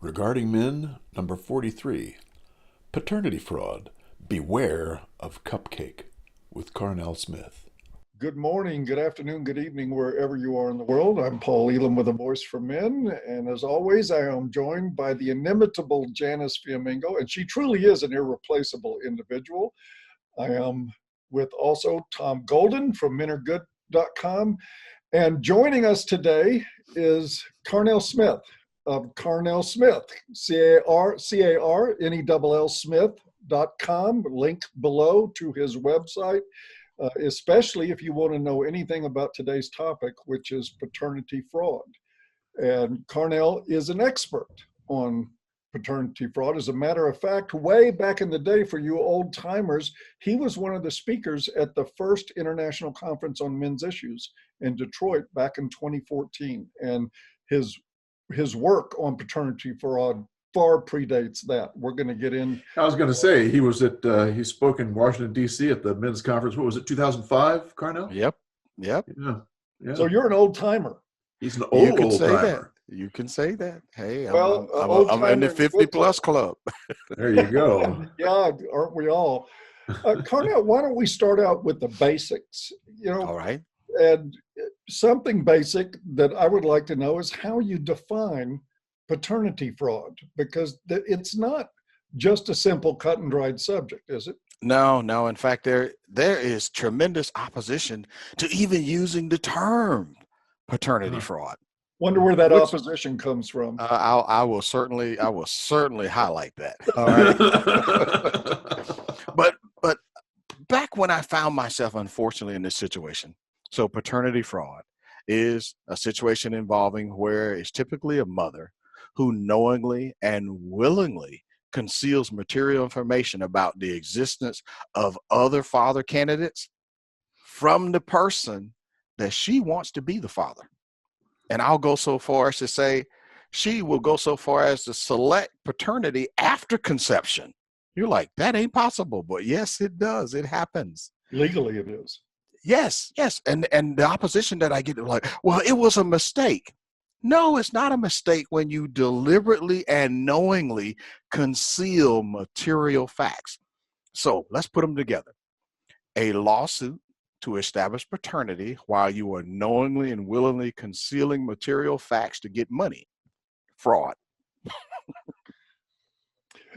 Regarding Men, number 43, Paternity Fraud, Beware of Cupcake, with Carnell Smith. Good morning, good afternoon, good evening, wherever you are in the world. I'm Paul Elam with a Voice for Men. And as always, I am joined by the inimitable Janice Fiamingo, and she truly is an irreplaceable individual. I am with also Tom Golden from menaregood.com. And joining us today is Carnell Smith of Carnell Smith, C-A-R-N-E-L-L Smith.com, link below to his website. Especially if you want to know anything about today's topic, which is paternity fraud. And Carnell is an expert on paternity fraud. As a matter of fact, way back in the day, for you old timers, he was one of the speakers at the first International Conference on Men's Issues in Detroit back in 2014. And his work on paternity fraud far predates that. We're going to get in. I was going to say, he spoke in Washington, D.C. at the men's conference. What was it, 2005, Carnell? Yep. Yeah. So you're an old timer. He's an old That. timer. You can say that. Hey, well, I'm in the 50 plus club. There you go. Yeah, aren't we all? Carnell, why don't we start out with the basics? All right. And something basic that I would like to know is how you define paternity fraud, because it's not just a simple cut and dried subject, is it? No. In fact, there is tremendous opposition to even using the term paternity fraud. Wonder where that opposition comes from. I will certainly highlight that. All right. but back when I found myself, unfortunately, in this situation, so paternity fraud is a situation involving where it's typically a mother who knowingly and willingly conceals material information about the existence of other father candidates from the person that she wants to be the father. And I'll go so far as to say she will go so far as to select paternity after conception. You're like, that ain't possible. But yes, it does. It happens. Legally, it is. Yes. And the opposition that I get, like, well, it was a mistake. No, it's not a mistake when you deliberately and knowingly conceal material facts. So let's put them together. A lawsuit to establish paternity while you are knowingly and willingly concealing material facts to get money. Fraud.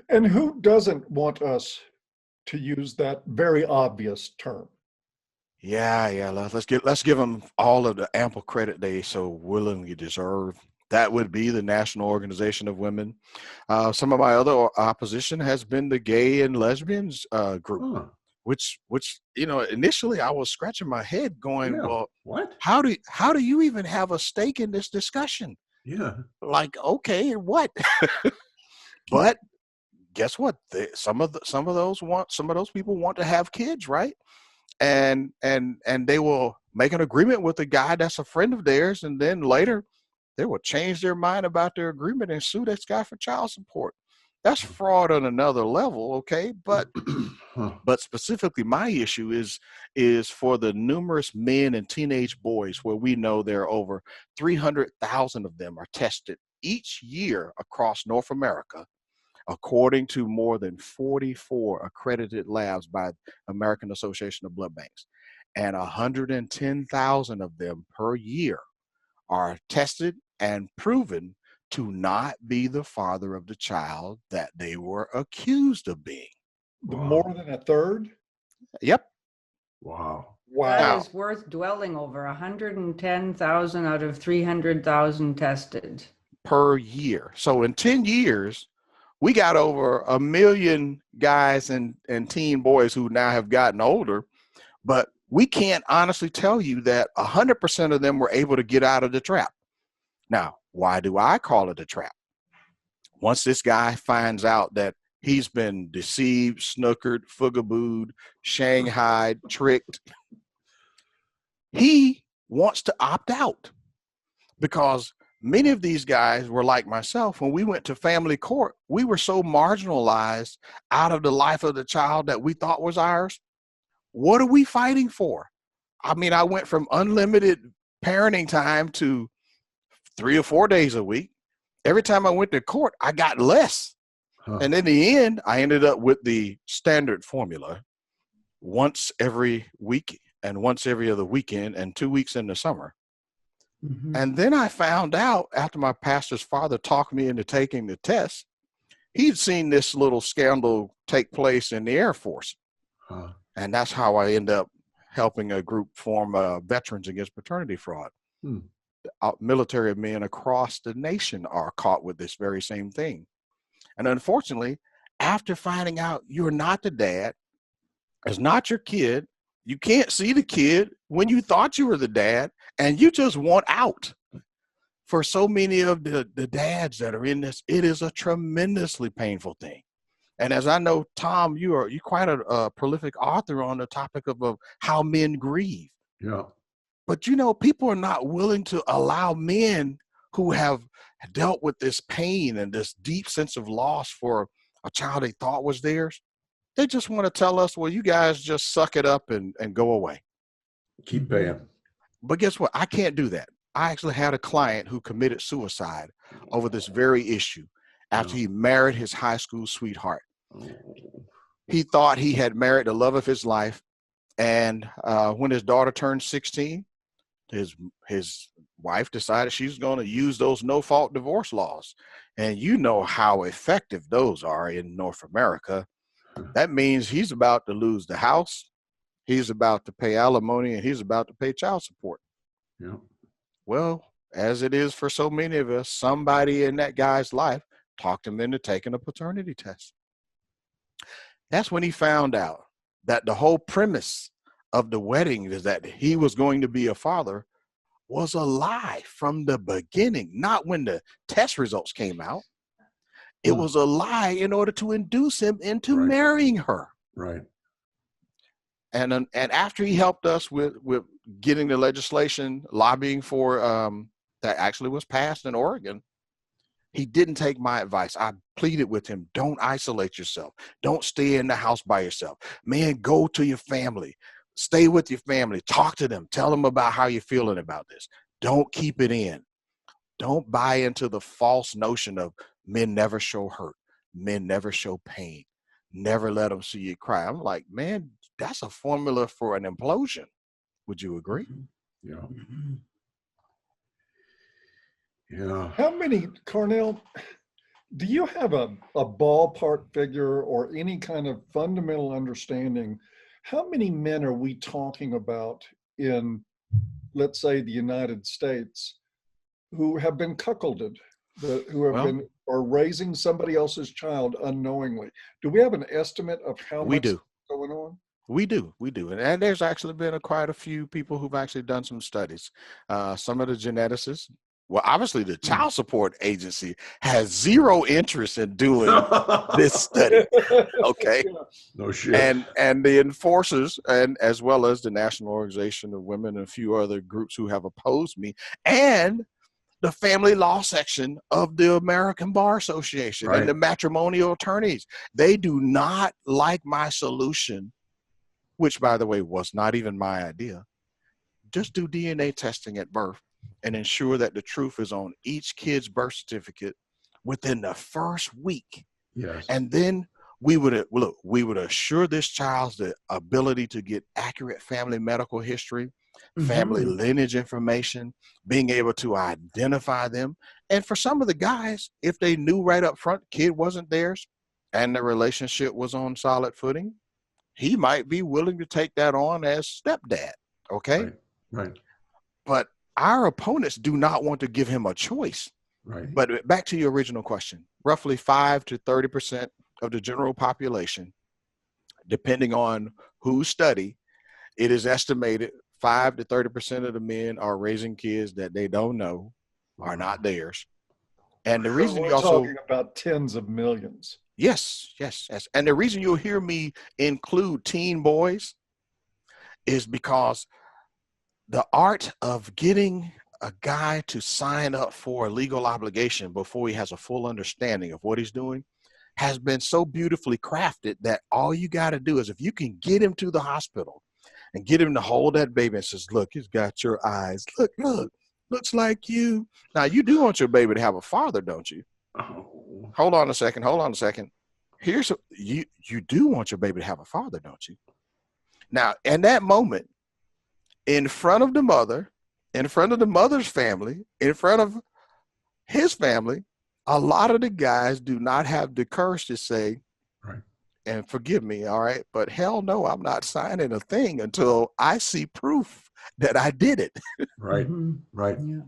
And who doesn't want us to use that very obvious term? Yeah. Let's give them all of the ample credit they so willingly deserve. That would be the National Organization of Women. Some of my other opposition has been the gay and lesbians group, which initially I was scratching my head, going, well, what? How do you even have a stake in this discussion? Yeah. Like, okay, what? But guess what? Some of those people want to have kids, right? And they will make an agreement with a guy that's a friend of theirs, and then later they will change their mind about their agreement and sue this guy for child support. That's fraud on another level, okay? But specifically my issue is for the numerous men and teenage boys where we know there are over 300,000 of them are tested each year across North America, according to more than 44 accredited labs by American Association of Blood Banks. And 110,000 of them per year are tested and proven to not be the father of the child that they were accused of being. More than a third? Yep. Wow. That is worth dwelling over. 110,000 out of 300,000 tested. Per year. So in 10 years, we got over 1 million guys and teen boys who now have gotten older, but we can't honestly tell you that 100% of them were able to get out of the trap. Now, why do I call it a trap? Once this guy finds out that he's been deceived, snookered, fugabooed, shanghaied, tricked, he wants to opt out, because many of these guys were like myself. When we went to family court, we were so marginalized out of the life of the child that we thought was ours. What are we fighting for? I mean, I went from unlimited parenting time to 3 or 4 days a week. every time I went to court, I got less. Huh. And in the end, I ended up with the standard formula: once every week and once every other weekend and 2 weeks in the summer. Mhm. And then I found out after my pastor's father talked me into taking the test, he'd seen this little scandal take place in the Air Force. Huh. And that's how I end up helping a group form Veterans Against Paternity Fraud. Hmm. Military men across the nation are caught with this very same thing. And unfortunately, after finding out you're not the dad, it's not your kid, you can't see the kid when you thought you were the dad, and you just want out. For so many of the dads that are in this, it is a tremendously painful thing. And as I know, Tom, you're quite a prolific author on the topic of how men grieve. Yeah. But you know, people are not willing to allow men who have dealt with this pain and this deep sense of loss for a child they thought was theirs. They just want to tell us, well, you guys just suck it up and go away. Keep paying. But guess what? I can't do that. I actually had a client who committed suicide over this very issue after he married his high school sweetheart. Oh. He thought he had married the love of his life. And when his daughter turned 16, his wife decided she's going to use those no-fault divorce laws. And you know how effective those are in North America. That means he's about to lose the house, he's about to pay alimony, and he's about to pay child support. Yeah. Well, as it is for so many of us, somebody in that guy's life talked him into taking a paternity test. That's when he found out that the whole premise of the wedding is that he was going to be a father was a lie from the beginning, not when the test results came out. It was a lie in order to induce him into marrying her. Right. And after he helped us with getting the legislation, lobbying for that actually was passed in Oregon, he didn't take my advice. I pleaded with him, don't isolate yourself. Don't stay in the house by yourself. Man, go to your family. Stay with your family. Talk to them. Tell them about how you're feeling about this. Don't keep it in. Don't buy into the false notion of men never show hurt. Men never show pain. Never let them see you cry. I'm like, man, that's a formula for an implosion. Would you agree? Yeah. Yeah. How many, Carnell, do you have a ballpark figure or any kind of fundamental understanding? How many men are we talking about in, let's say, the United States who have been cuckolded, who have been or raising somebody else's child unknowingly? Do we have an estimate of how much is going on? We do. And there's actually been quite a few people who've actually done some studies. Some of the geneticists, well, obviously the child support agency has zero interest in doing this study. Okay. No shit. And the enforcers, and as well as the National Organization of Women and a few other groups who have opposed me, and the family law section of the American Bar Association and the matrimonial attorneys, they do not like my solution, which, by the way, was not even my idea. Just do DNA testing at birth and ensure that the truth is on each kid's birth certificate within the first week. Yes. And then we would assure this child's the ability to get accurate family medical history, family lineage information, being able to identify them. And for some of the guys, if they knew right up front kid wasn't theirs and the relationship was on solid footing, he might be willing to take that on as stepdad. Okay. Right. But our opponents do not want to give him a choice. Right. But back to your original question, roughly 5 to 30% of the general population, depending on whose study, it is estimated 5 to 30% of the men are raising kids that they don't know are not theirs. And the reason we're you also talking about tens of millions. Yes. And the reason you'll hear me include teen boys is because the art of getting a guy to sign up for a legal obligation before he has a full understanding of what he's doing has been so beautifully crafted that all you got to do is, if you can get him to the hospital and get him to hold that baby and says, look, he's got your eyes. Look, looks like you. Now, you do want your baby to have a father, don't you? Oh. Hold on a second. You do want your baby to have a father, don't you? Now, in that moment, in front of the mother, in front of the mother's family, in front of his family, a lot of the guys do not have the courage to say, Right. and forgive me, all right, but hell no, I'm not signing a thing until I see proof that I did it. Right. Mhm. Right. Yeah.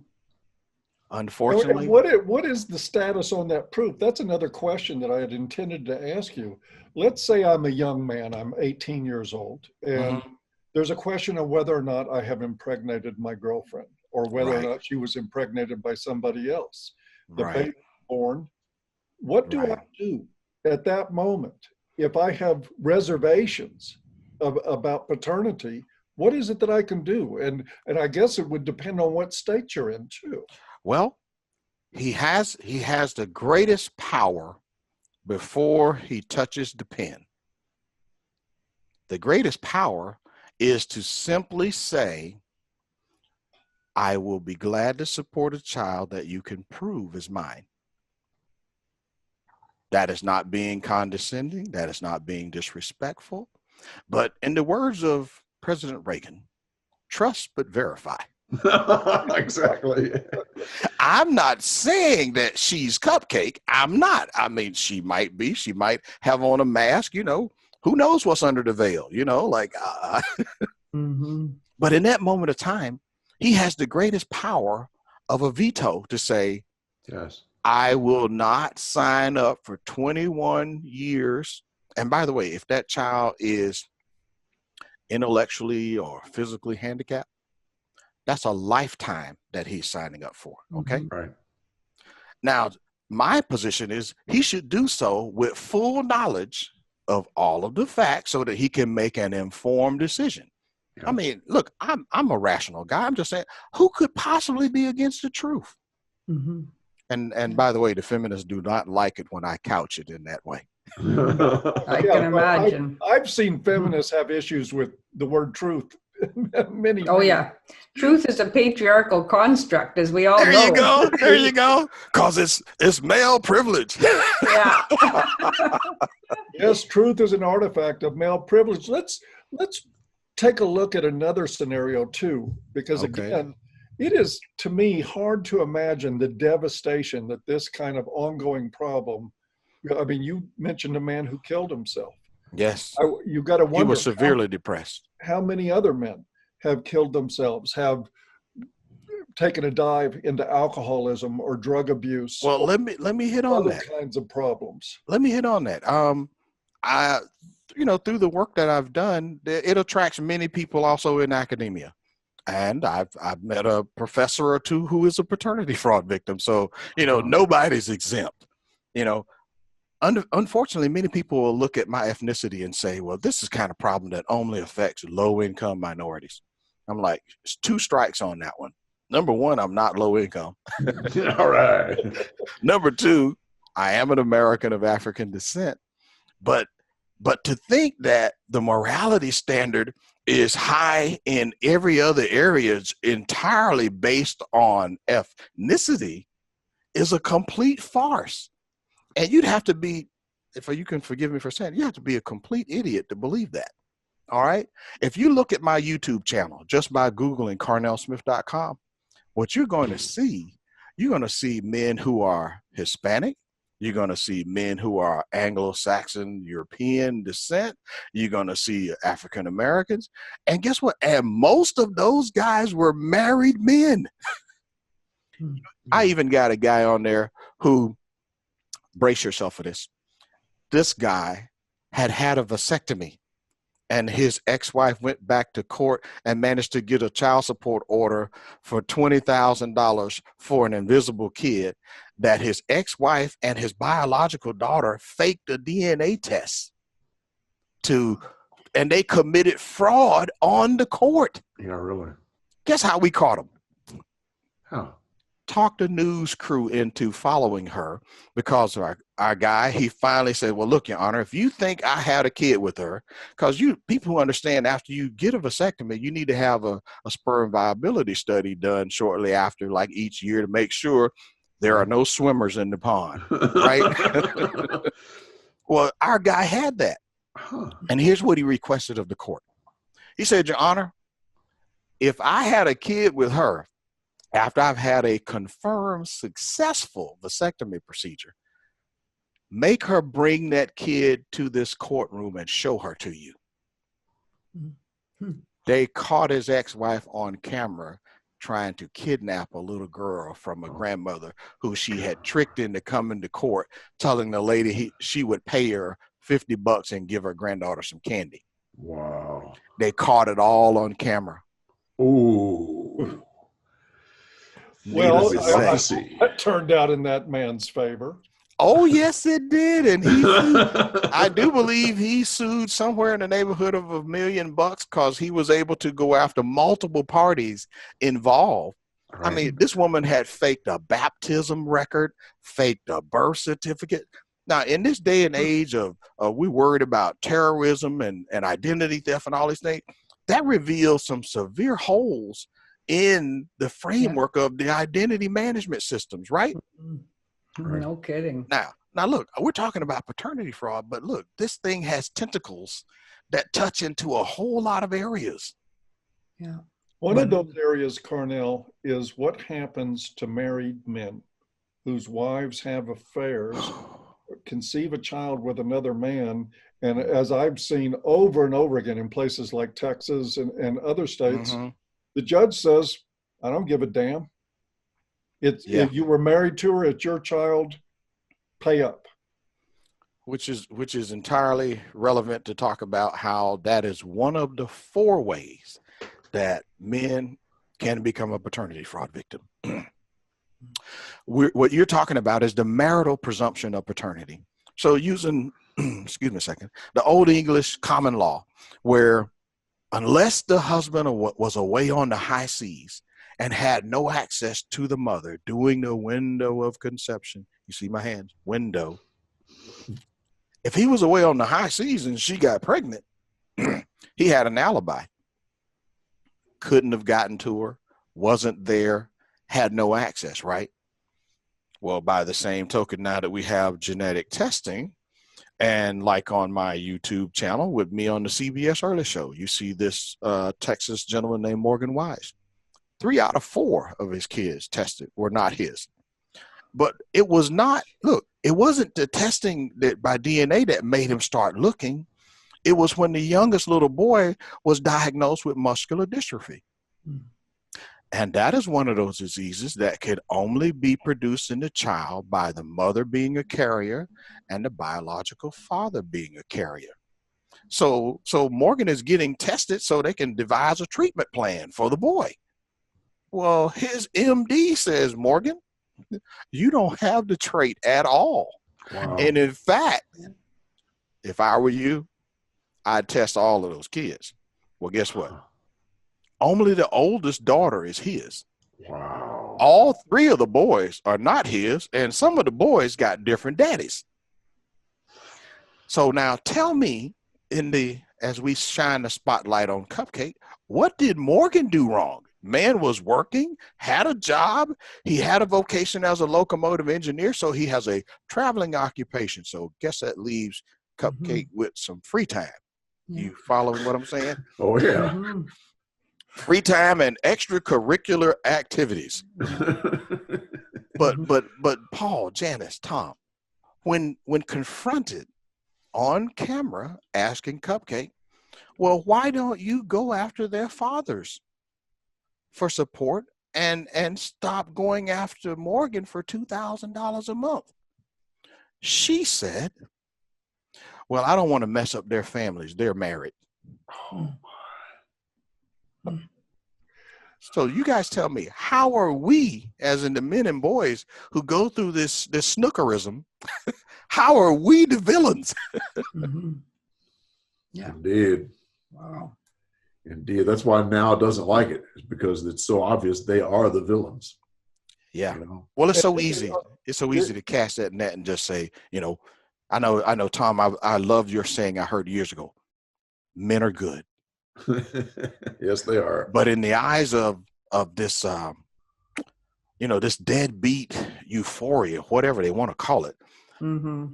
Unfortunately, What is the status on that proof? That's another question that I had intended to ask you. Let's say I'm a young man, I'm 18 years old, and there's a question of whether or not I have impregnated my girlfriend or whether or Right. not she was impregnated by somebody else. The Right. baby born. What do I do at that moment if I have reservations about paternity? What is it that I can do? And I guess it would depend on what state you're in too. Well, he has the greatest power before he touches the pen. The greatest power is to simply say, I will be glad to support a child that you can prove is mine. That is not being condescending. That is not being disrespectful. But in the words of President Reagan, trust but verify. Exactly. I'm not saying that she's Cupcake. I'm not. I mean, she might be. She might have on a mask, you know. Who knows what's under the veil, you know, like, But in that moment of time, he has the greatest power of a veto to say, Yes. I will not sign up for 21 years. And by the way, if that child is intellectually or physically handicapped, that's a lifetime that he's signing up for. Okay. Right. Now, my position is he should do so with full knowledge of all of the facts so that he can make an informed decision. Yeah. I mean, look, I'm a rational guy. I'm just saying, who could possibly be against the truth? And by the way, the feminists do not like it when I couch it in that way. I can imagine. I've seen feminists have issues with the word truth. many. Yeah. Truth is a patriarchal construct, as we all know. There you go. There you go. Because it's male privilege. Yeah. Yes, truth is an artifact of male privilege. Let's take a look at another scenario too, because again, it is to me hard to imagine the devastation that this kind of ongoing problem. I mean, you mentioned a man who killed himself. Yes. You got to wonder. He was severely depressed. How many other men have killed themselves, have taken a dive into alcoholism or drug abuse? Well, let me hit on that. Other kinds of problems. Let me hit on that. I, through the work that I've done, it attracts many people also in academia. And I've met a professor or two who is a paternity fraud victim. So, nobody's exempt. Unfortunately, many people will look at my ethnicity and say, well, this is kind of problem that only affects low-income minorities. I'm like, it's 2 strikes on that one. Number 1, I'm not low income. All right. Number 2, I am an American of African descent. But to think that the morality standard is high in every other area entirely based on ethnicity is a complete farce. And you'd have to be, if you can forgive me for saying, you have to be a complete idiot to believe that. All right. If you look at my YouTube channel, just by Googling carnellsmith.com, what you're going to see men who are Hispanic. You're going to see men who are Anglo-Saxon, European descent. You're going to see African Americans. And guess what? And most of those guys were married men. I even got a guy on there who, brace yourself for this. This guy had a vasectomy, and his ex-wife went back to court and managed to get a child support order for $20,000 for an invisible kid that his ex-wife and his biological daughter faked a DNA test and they committed fraud on the court. Yeah, really. Guess how we caught them? How? talked the news crew into following her because of our guy. He finally said, well, look, Your Honor, if you think I had a kid with her, because people who understand after you get a vasectomy, you need to have a sperm viability study done shortly after, like each year, to make sure there are no swimmers in the pond, right? Well, our guy had that. And here's what he requested of the court. He said, Your Honor, if I had a kid with her, after I've had a confirmed successful vasectomy procedure, make her bring that kid to this courtroom and show her to you. They caught his ex-wife on camera trying to kidnap a little girl from a grandmother who she had tricked into coming to court, telling the lady she would pay her $50 and give her granddaughter some candy. Wow. They caught it all on camera. Ooh. Well, Fantasy. that turned out in that man's favor. Oh, yes, it did. And he sued. I do believe he sued somewhere in the neighborhood of $1 million because he was able to go after multiple parties involved. Right. I mean, this woman had faked a baptism record, faked a birth certificate. Now, in this day and age of we worried about terrorism and identity theft and all these things, that reveals some severe holes in the framework of the identity management systems, right? No kidding. Now look, we're talking about paternity fraud, but look, this thing has tentacles that touch into a whole lot of areas. Yeah. One of those areas, Carnell, is what happens to married men whose wives have affairs, conceive a child with another man. And as I've seen over and over again in places like Texas and other states, the judge says, I don't give a damn. If you were married to her, it's your child, pay up. Which is entirely relevant to talk about how that is one of the 4 ways that men can become a paternity fraud victim. What you're talking about is the marital presumption of paternity. So using, excuse me a second, the Old English common law, where unless the husband was away on the high seas and had no access to the mother during the window of conception, you see my hands, window. If he was away on the high seas and she got pregnant, he had an alibi. Couldn't have gotten to her, wasn't there, had no access, right? Well, by the same token, now that we have genetic testing, and like on my YouTube channel with me on the CBS Early Show, you see this Texas gentleman named Morgan Wise. 3 out of 4 of his kids tested were not his. But it was not, look, it wasn't the testing that by DNA that made him start looking. It was when the youngest little boy was diagnosed with muscular dystrophy. And that is one of those diseases that could only be produced in the child by the mother being a carrier and the biological father being a carrier. So Morgan is getting tested so they can devise a treatment plan for the boy. Well, his MD says, Morgan, you don't have the trait at all. Wow. And in fact, if I were you, I'd test all of those kids. Well, guess what? Only the oldest daughter is his. Wow. All 3 of the boys are not his, and some of the boys got different daddies. So now tell me, as we shine the spotlight on Cupcake, what did Morgan do wrong? Man was working, had a job. He had a vocation as a locomotive engineer, so he has a traveling occupation. So guess that leaves Cupcake with some free time. You following what I'm saying? Oh, yeah. Free time and extracurricular activities. But Paul, Janice, Tom, when confronted on camera asking Cupcake, well, why don't you go after their fathers for support and stop going after Morgan for $2,000 a month? She said, well, I don't want to mess up their families. They're married. So you guys tell me, how are we, as in the men and boys who go through this snookerism, how are we the villains? Yeah. Indeed. Wow. Indeed. That's why now doesn't like it, is because it's so obvious they are the villains. Yeah. You know, Well, it's so And, easy. It's so easy to cast that net and just say, I know, Tom, I love your saying I heard years ago, men are good. yes, they are. But in the eyes of this, this deadbeat euphoria, whatever they want to call it, Mm-hmm.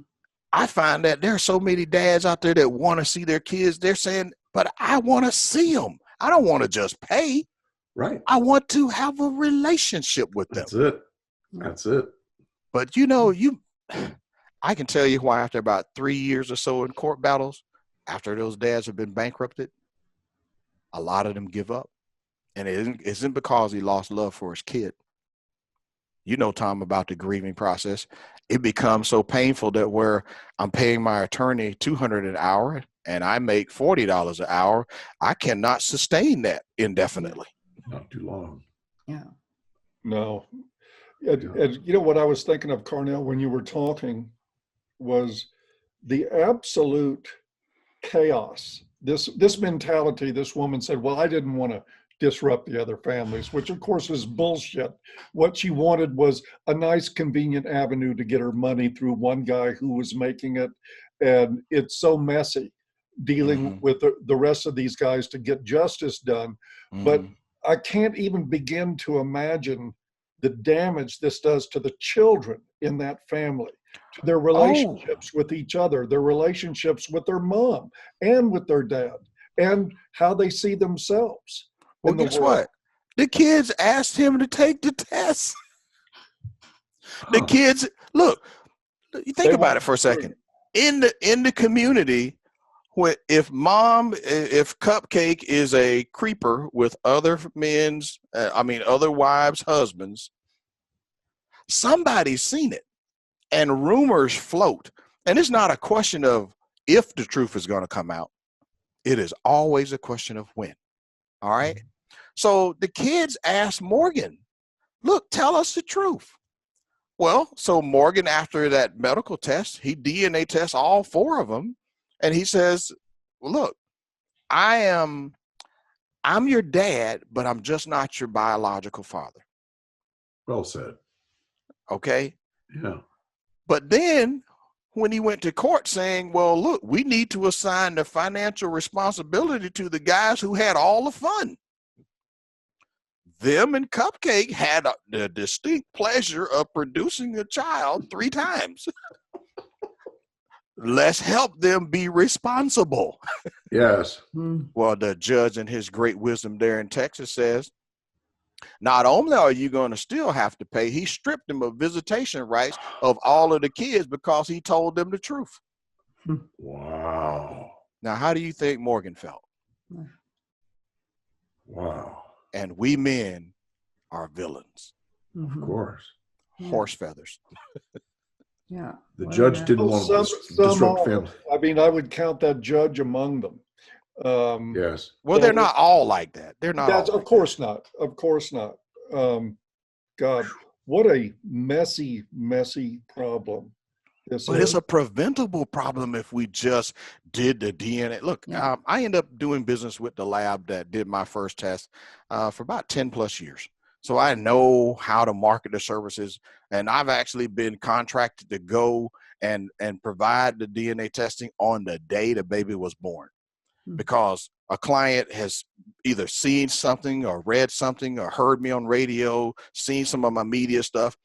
I find that there are so many dads out there that want to see their kids. They're saying, but I want to see them. I don't want to just pay. Right. I want to have a relationship with them. That's it. That's it. But I can tell you why after about 3 years or so in court battles, after those dads have been bankrupted, a lot of them give up. And it isn't because he lost love for his kid. You know, Tom, about the grieving process. It becomes so painful that where I'm paying my attorney $200 an hour and I make $40 an hour, I cannot sustain that indefinitely. Not too long. Yeah. No. And you know what I was thinking of, Carnell, when you were talking was the absolute chaos. This mentality, this woman said, well, I didn't want to disrupt the other families, which of course is bullshit. What she wanted was a nice, convenient avenue to get her money through one guy who was making it. And it's so messy dealing with the rest of these guys to get justice done. But I can't even begin to imagine the damage this does to the children in that family, to their relationships with each other, their relationships with their mom and with their dad, and how they see themselves. Well, guess what? The kids asked him to take the test. The kids, look, you think about it for a second. In the community, if Cupcake is a creeper with other other wives' husbands, somebody's seen it, and rumors float. And it's not a question of if the truth is going to come out. It is always a question of when. All right. So the kids asked Morgan, look, tell us the truth. Well, so Morgan, after that medical test, he DNA tests all 4 of them. And he says, well, look, I'm your dad, but I'm just not your biological father. Well said. Okay. Yeah. But then when he went to court saying, well, look, we need to assign the financial responsibility to the guys who had all the fun. Them and Cupcake had the distinct pleasure of producing a child 3 times. Let's help them be responsible. Yes. Well, the judge in his great wisdom there in Texas says, not only are you going to still have to pay, he stripped them of visitation rights of all of the kids because he told them the truth. Wow. Now, how do you think Morgan felt? Wow. And we men are villains. Of course. Horse feathers. Yeah. The judge didn't want to disrupt family. I mean, I would count that judge among them. Yes. Well, they're not all like that. They're not all of course not. Of course not. God, what a messy, messy problem. But it's a preventable problem if we just did the DNA. Look, I ended up doing business with the lab that did my first test for about 10 plus years. So I know how to market the services, and I've actually been contracted to go and provide the DNA testing on the day the baby was born, because a client has either seen something or read something or heard me on radio, seen some of my media stuff,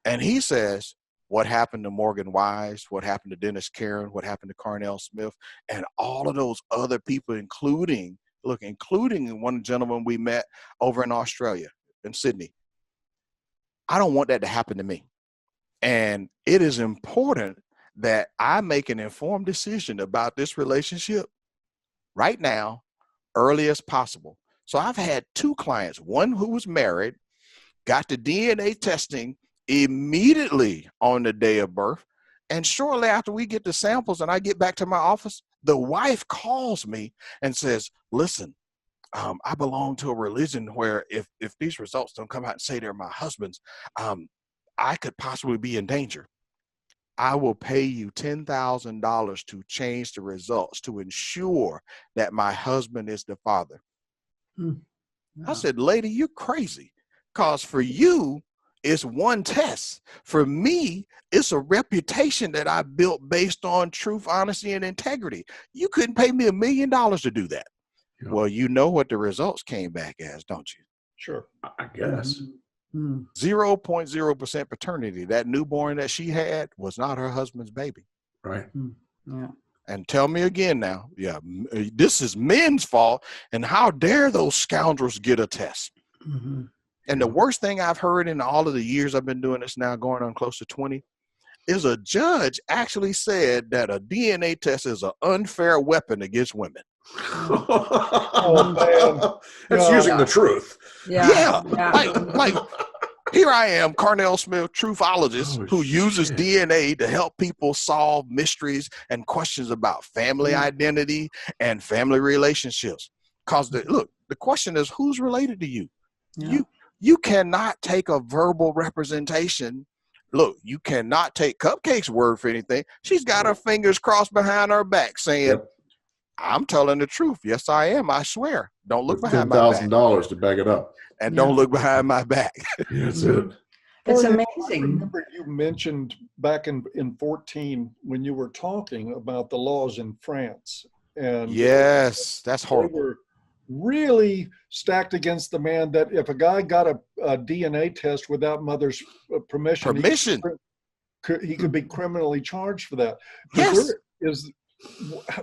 and he says, what happened to Morgan Wise, what happened to Dennis Karen, what happened to Carnell Smith, and all of those other people, including one gentleman we met over in Australia, in Sydney. I don't want that to happen to me. And it is important that I make an informed decision about this relationship right now, early as possible. So I've had 2 clients, one who was married, got the DNA testing immediately on the day of birth. And shortly after we get the samples and I get back to my office, the wife calls me and says, listen, I belong to a religion where if these results don't come out and say they're my husband's, I could possibly be in danger. I will pay you $10,000 to change the results to ensure that my husband is the father. I said, lady, you're crazy. Because for you, it's one test. For me, it's a reputation that I built based on truth, honesty, and integrity. You couldn't pay me $1 million to do that. Yeah. Well, you know what the results came back as, don't you? Sure. I guess. 0.0% paternity. That newborn that she had was not her husband's baby. Right. Yeah. And tell me again now, this is men's fault. And how dare those scoundrels get a test? And the worst thing I've heard in all of the years I've been doing this now, going on close to 20, is a judge actually said that a DNA test is an unfair weapon against women. Oh, man. That's using the truth. Yeah. Like here I am, Carnell Smith, truthologist, who uses DNA to help people solve mysteries and questions about family identity and family relationships. Because the question is, who's related to you? Yeah. You cannot take a verbal representation. Look, you cannot take Cupcake's word for anything. She's got her fingers crossed behind her back saying, I'm telling the truth. Yes, I am. I swear. Don't look behind my back. $10,000 to back it up. And don't look behind my back. That's it. It's Carnell, amazing. I remember you mentioned back in 14 when you were talking about the laws in France. And Yes, that's they horrible. were really stacked against the man that if a guy got a DNA test without mother's permission, he could be criminally charged for that. Yes.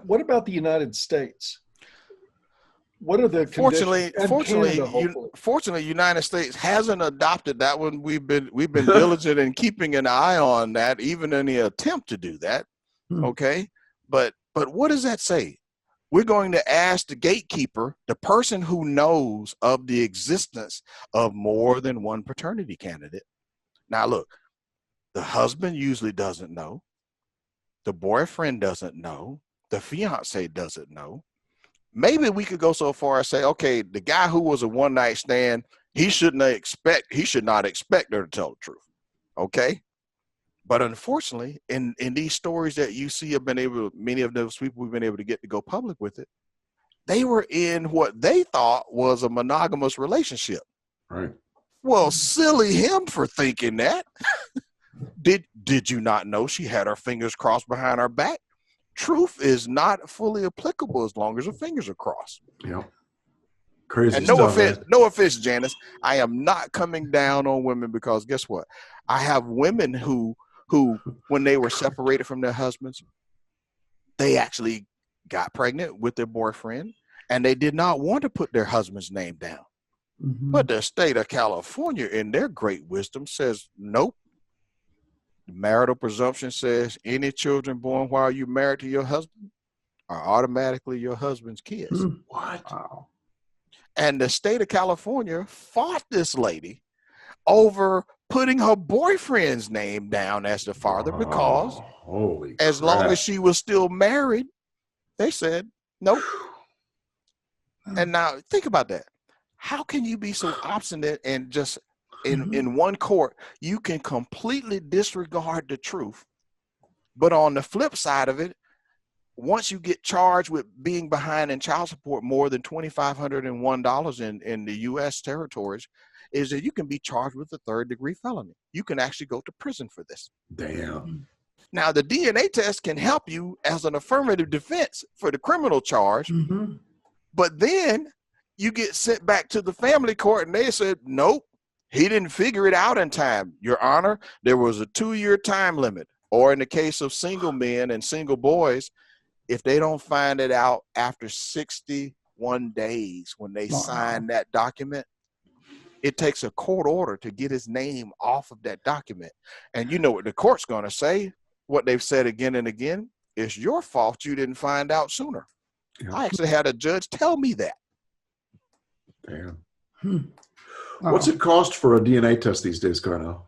What about the United States? What are the conditions? Fortunately, United States hasn't adopted that one. We've been diligent in keeping an eye on that, even in the attempt to do that. Okay, but what does that say? We're going to ask the gatekeeper, the person who knows of the existence of more than one paternity candidate. Now, look, the husband usually doesn't know. The boyfriend doesn't know. The fiance doesn't know. Maybe we could go so far as say, okay, the guy who was a one-night stand, he should not expect her to tell the truth. Okay. But unfortunately, in these stories that you see many of those people we've been able to get to go public with it, they were in what they thought was a monogamous relationship. Right. Well, silly him for thinking that. Did you not know she had her fingers crossed behind her back? Truth is not fully applicable as long as her fingers are crossed. Yeah. Crazy and stuff. No offense, Janice. I am not coming down on women because guess what? I have women who, when they were separated from their husbands, they actually got pregnant with their boyfriend and they did not want to put their husband's name down. But the state of California, in their great wisdom, says, nope. The marital presumption says any children born while you're married to your husband are automatically your husband's kids. What? Wow. And the state of California fought this lady over putting her boyfriend's name down as the father because as long as she was still married, they said, nope. And now think about that. How can you be so obstinate and just in one court, you can completely disregard the truth. But on the flip side of it, once you get charged with being behind in child support more than $2,501 in the U.S. territories, is that you can be charged with a third-degree felony. You can actually go to prison for this. Damn. Now, the DNA test can help you as an affirmative defense for the criminal charge, but then you get sent back to the family court and they said, nope. He didn't figure it out in time. Your Honor, there was a 2-year time limit. Or in the case of single men and single boys, if they don't find it out after 61 days when they sign that document, it takes a court order to get his name off of that document. And you know what the court's going to say, what they've said again and again, it's your fault you didn't find out sooner. Yeah. I actually had a judge tell me that. Damn. What's it cost for a DNA test these days, Carnell?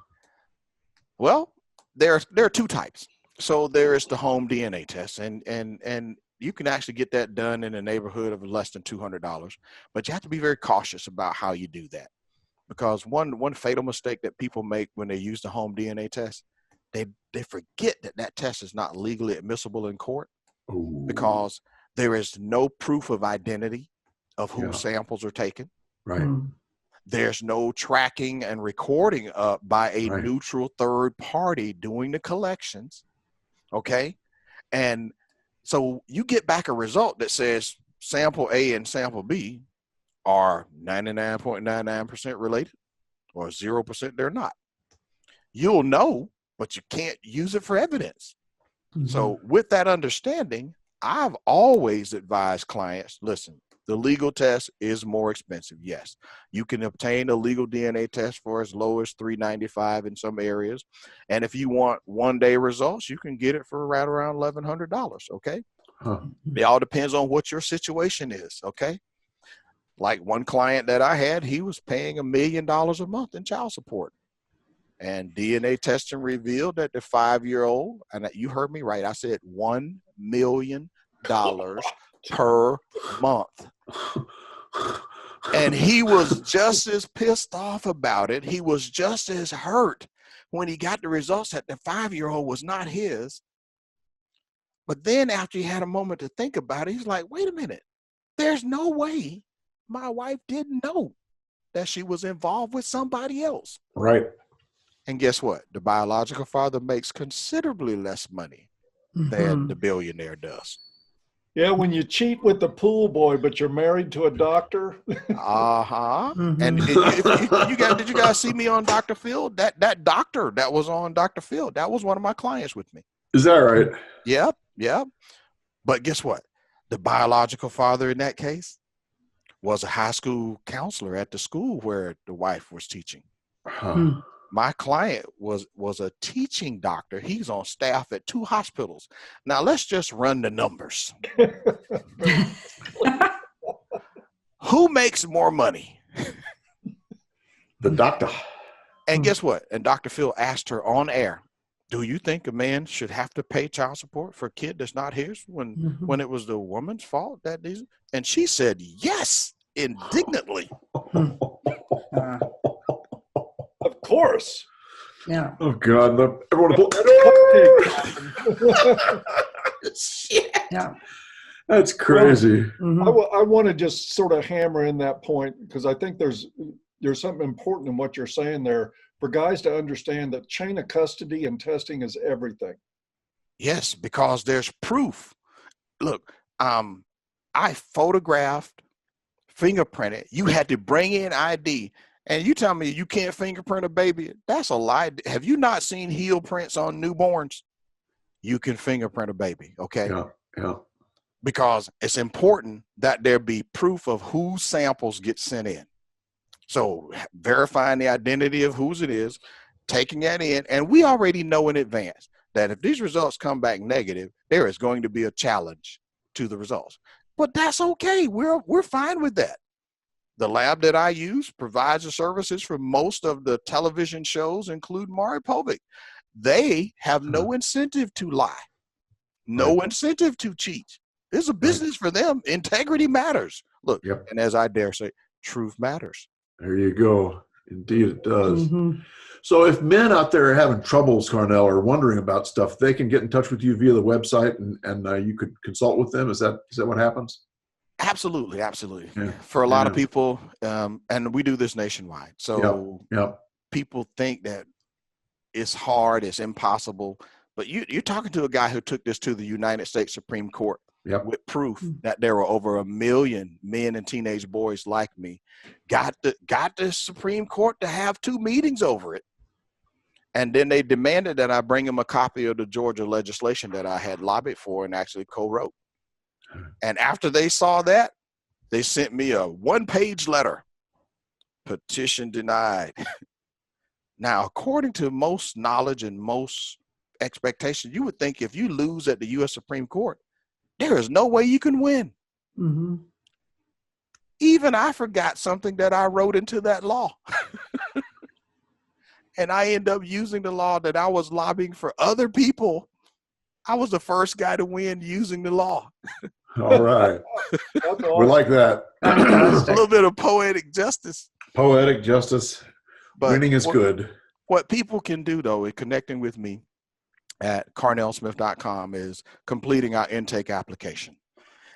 Well, there are two types. So there is the home DNA test, and you can actually get that done in the neighborhood of less than $200. But you have to be very cautious about how you do that, because one fatal mistake that people make when they use the home DNA test, they forget that test is not legally admissible in court. Ooh. Because there is no proof of identity of whose samples are taken. Right. There's no tracking and recording by a Right. neutral third party doing the collections. Okay. And so you get back a result that says sample A and sample B are 99.99% related, or 0% they're not. You'll know, but you can't use it for evidence. Mhm. So with that understanding, I've always advised clients, listen, the legal test is more expensive. Yes, you can obtain a legal DNA test for as low as $395 in some areas. And if you want one-day results, you can get it for right around $1,100, okay? Huh. It all depends on what your situation is, okay? Like one client that I had, he was paying $1 million a month in child support. And DNA testing revealed that the 5-year-old, and you heard me right, I said $1 million per month. And he was just as pissed off about it. He was just as hurt when he got the results that the 5-year-old was not his. But then after he had a moment to think about it, he's like, wait a minute, there's no way my wife didn't know that she was involved with somebody else. Right. And guess what? The biological father makes considerably less money than the billionaire does. Yeah, when you cheat with the pool boy, but you're married to a doctor. Uh-huh. Mhm. And did you guys see me on Dr. Phil? That doctor that was on Dr. Phil, that was one of my clients with me. Is that right? Yep. But guess what? The biological father in that case was a high school counselor at the school where the wife was teaching. Huh. My client was a teaching doctor. He's on staff at 2 hospitals. Now let's just run the numbers. Who makes more money? The doctor. And guess what? And Dr. Phil asked her on air, do you think a man should have to pay child support for a kid that's not his when it was the woman's fault? And she said, yes, indignantly. Of course. Yeah. Oh God! Look, everyone, Shit. Yeah. that's crazy. Mhm. I want to just sort of hammer in that point because I think there's something important in what you're saying there for guys to understand that chain of custody and testing is everything. Yes, because there's proof. Look, I photographed, fingerprinted. You had to bring in ID. And you tell me you can't fingerprint a baby? That's a lie. Have you not seen heel prints on newborns? You can fingerprint a baby, okay? Yeah. Because it's important that there be proof of whose samples get sent in. So verifying the identity of whose it is, taking that in, and we already know in advance that if these results come back negative, there is going to be a challenge to the results. But that's okay. We're fine with that. The lab that I use provides the services for most of the television shows, including Maury Povich. They have no incentive to lie, no incentive to cheat. It's a business for them. Integrity matters. Look, and as I dare say, truth matters. There you go. Indeed, it does. So if men out there are having troubles, Carnell, or wondering about stuff, they can get in touch with you via the website and you could consult with them. Is that what happens? Absolutely. Yeah. For a lot of people, and we do this nationwide. So people think that it's hard, it's impossible, but you're talking to a guy who took this to the United States Supreme Court with proof that there were over 1 million men and teenage boys like me, got the Supreme Court to have 2 meetings over it. And then they demanded that I bring them a copy of the Georgia legislation that I had lobbied for and actually co-wrote. And after they saw that, they sent me a 1-page letter. Petition denied. Now, according to most knowledge and most expectations, you would think if you lose at the U.S. Supreme Court, there is no way you can win. Even I forgot something that I wrote into that law. And I end up using the law that I was lobbying for other people. I was the first guy to win using the law. All right. We like that. A little bit of poetic justice. Poetic justice. But winning is good. What people can do, though, in connecting with me at carnellsmith.com is completing our intake application.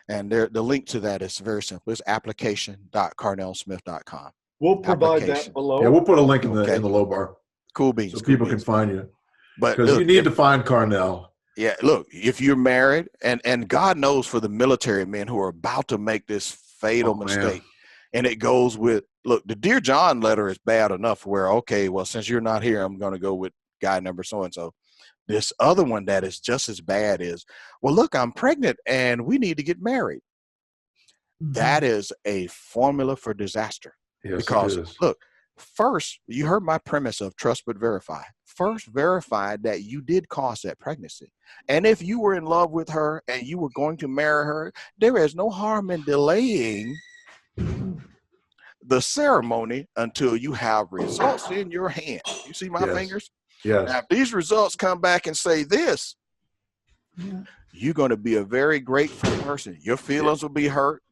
And the link to that is very simple. It's application.carnellsmith.com. We'll provide application. that below. Yeah, we'll put a link in the Okay. low bar Cool beans. so cool people beans. can find you. But Because look, you need to find Carnell. yeah, look, if you're married, and God knows for the military men who are about to make this fatal mistake, and it goes with, look, the Dear John letter is bad enough where, okay, well, since you're not here, I'm going to go with guy number so-and-so. This other one that is just as bad is, well, look, I'm pregnant and we need to get married. That is a formula for disaster. Yes, because it is. look, first, you heard my premise of trust but verify. First, verify that you did cause that pregnancy. And if you were in love with her and you were going to marry her, there is no harm in delaying the ceremony until you have results in your hand. You see my fingers? Yes. Now, if these results come back and say this, you're going to be a very grateful person. Your feelings will be hurt,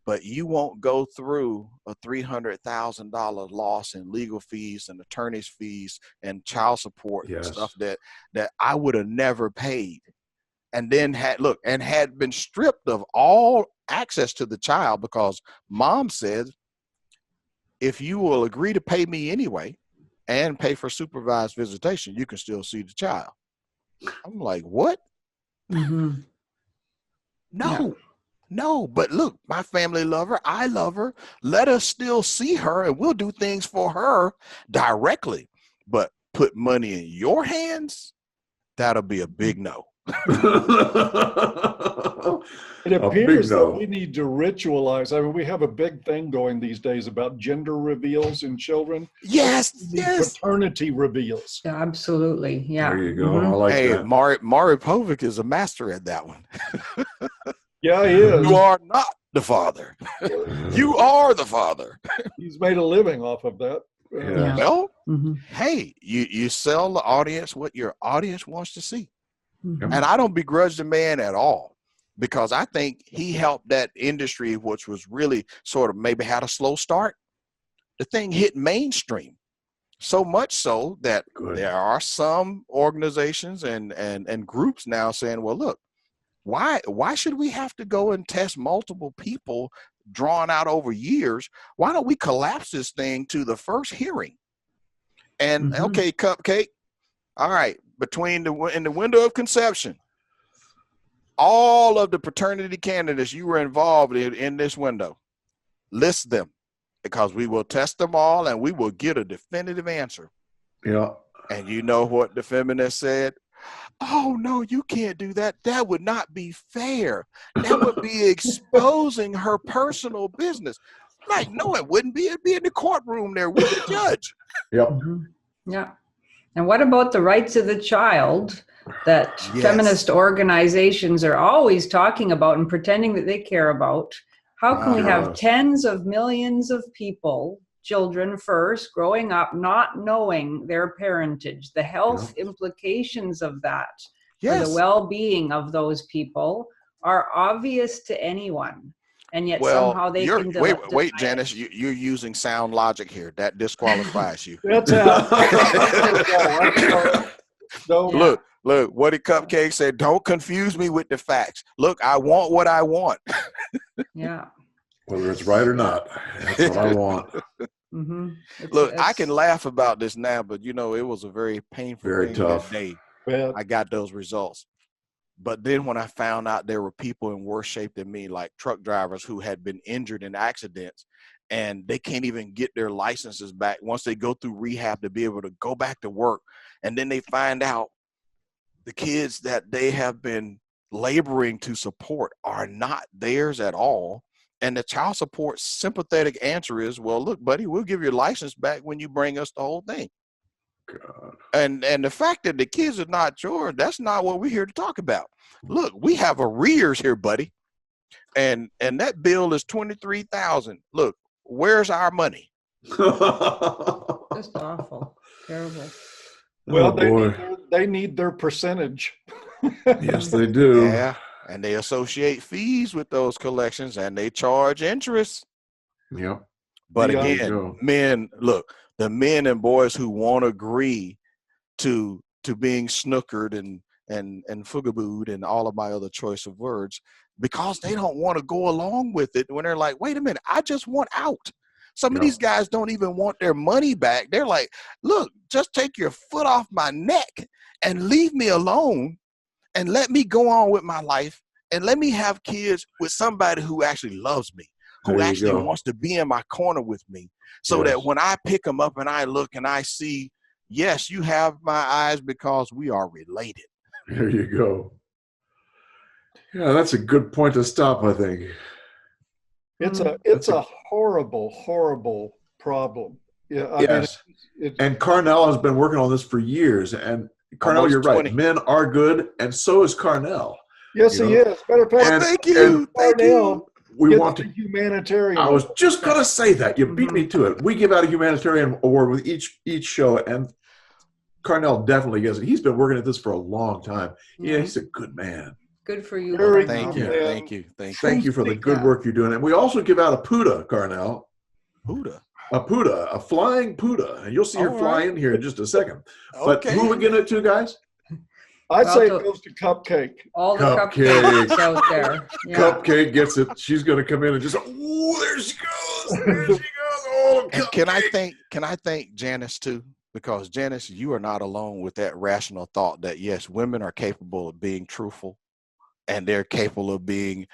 but you won't go through a $300,000 loss in legal fees and attorney's fees and child support and stuff that I would have never paid. And then had been stripped of all access to the child because mom said, if you will agree to pay me anyway and pay for supervised visitation, you can still see the child. I'm like, what? Mm-hmm. No, but look, my family love her. I love her. Let us still see her and we'll do things for her directly. But put money in your hands, that'll be a big no. It appears that we need to ritualize. I mean, we have a big thing going these days about gender reveals in children. Yes. Paternity reveals. Yeah, absolutely. Yeah. There you go. I like that. Mari Poetic is a master at that one. Yeah, he is. You are not the father. You are the father. He's made a living off of that. Yeah. Well, hey, you sell the audience what your audience wants to see. And I don't begrudge the man at all, because I think he helped that industry, which was really sort of maybe had a slow start. The thing hit mainstream, so much so that there are some organizations and groups now saying, well, look, why should we have to go and test multiple people drawn out over years? Why don't we collapse this thing to the first hearing? And okay, Cupcake, all right, in the window of conception, all of the paternity candidates you were involved in this window, list them, because we will test them all and we will get a definitive answer. Yeah. And you know what the feminist said? Oh, no, you can't do that. That would not be fair. That would be exposing her personal business. Like, no, it wouldn't be. It'd be in the courtroom there with the judge. Yep. Yeah. And what about the rights of the child that feminist organizations are always talking about and pretending that they care about? How can we have tens of millions of people, children first, growing up not knowing their parentage, the health implications of that for the well-being of those people are obvious to anyone, and yet somehow they can wait, Janice, you're using sound logic here. That disqualifies you. That's out. Look, what did Cupcake say? Don't confuse me with the facts. Look, I want what I want. Yeah. Whether it's right or not, that's what I want. Look, I can laugh about this now, but it was a very painful, very tough that day. I got those results. But then when I found out there were people in worse shape than me, like truck drivers who had been injured in accidents, and they can't even get their licenses back once they go through rehab to be able to go back to work. And then they find out the kids that they have been laboring to support are not theirs at all. And the child support sympathetic answer is, well, look, buddy, we'll give your license back when you bring us the whole thing. God. And the fact that the kids are not yours, that's not what we're here to talk about. Look, we have arrears here, buddy. And that bill is $23,000. Look, where's our money? Just awful. Terrible. Well, they need their percentage. Yes, they do. Yeah. And they associate fees with those collections and they charge interest. Yep. But again, the men and boys who won't agree to being snookered and fugabooed and all of my other choice of words, because they don't want to go along with it when they're like, wait a minute, I just want out. Some of these guys don't even want their money back. They're like, look, just take your foot off my neck and leave me alone and let me go on with my life and let me have kids with somebody who actually loves me, who actually wants to be in my corner with me, so that when I pick them up and I look and I see, yes, you have my eyes because we are related. There you go. Yeah, that's a good point to stop, I think. It's a horrible, horrible problem. Yeah, I mean, and Carnell has been working on this for years. And Carnell, Almost you're right. 20. Men are good, and so is Carnell. Yes, he is. Matter of fact, Thank you. We want to humanitarian. I was just going to say that. You beat me to it. We give out a humanitarian award with each show, and Carnell definitely gets it. He's been working at this for a long time. Yeah, he's a good man. Good for you. Thank you. Thank you for the good work you're doing. And we also give out a PUDA, Carnell. PUDA? A PUDA, a flying PUDA. And you'll see her fly in here in just a second. But who are we giving it to, guys? I'd say it goes to Cupcake. All the cupcakes out there. Yeah. Cupcake gets it. She's going to come in and just, oh, there she goes. There she goes. Oh, and can I thank Janice too? Because Janice, you are not alone with that rational thought that yes, women are capable of being truthful, and they're capable of being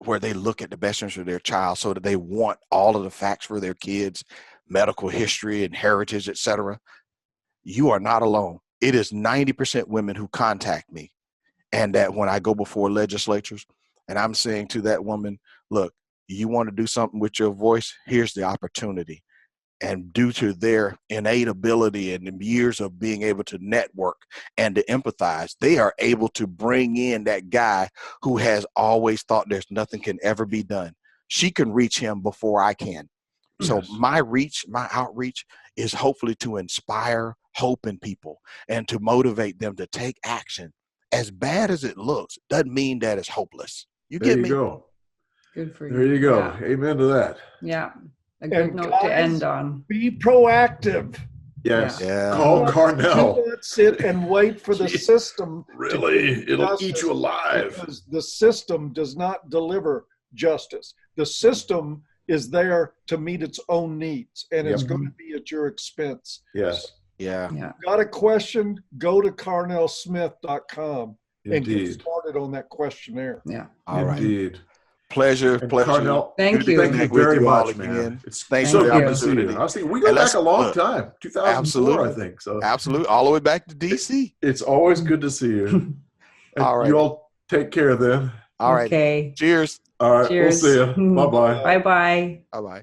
where they look at the best interest of their child, so that they want all of the facts for their kids, medical history and heritage, etc. You are not alone. It is 90% women who contact me, and that when I go before legislatures and I'm saying to that woman, look, you want to do something with your voice, here's the opportunity. And due to their innate ability and years of being able to network and to empathize, they are able to bring in that guy who has always thought there's nothing can ever be done. She can reach him before I can. So my outreach is hopefully to inspire hope in people and to motivate them to take action. As bad as it looks, doesn't mean that it's hopeless. You get me? There you go. Good for you. There you go. Yeah. Amen to that. Yeah. A good note to end on. Be proactive. Yes. Yeah. Call Carnell. Do not sit and wait for the system. Really? It'll eat you alive. Because the system does not deliver justice. The system is there to meet its own needs, and it's going to be at your expense. Yes. Yeah. Got a question? Go to carnellsmith.com and get Indeed. started on that questionnaire. Yeah. All right. Indeed. Pleasure. Carnell, Thank you. Thank you very much, man. It's so good to see you. Honestly, we go back a long time, 2004, I think. So absolutely, all the way back to DC. It's always good to see you. All right. You all take care then. All right. Okay. Cheers. All right. Cheers. We'll see you. Bye-bye. Bye-bye. Bye-bye.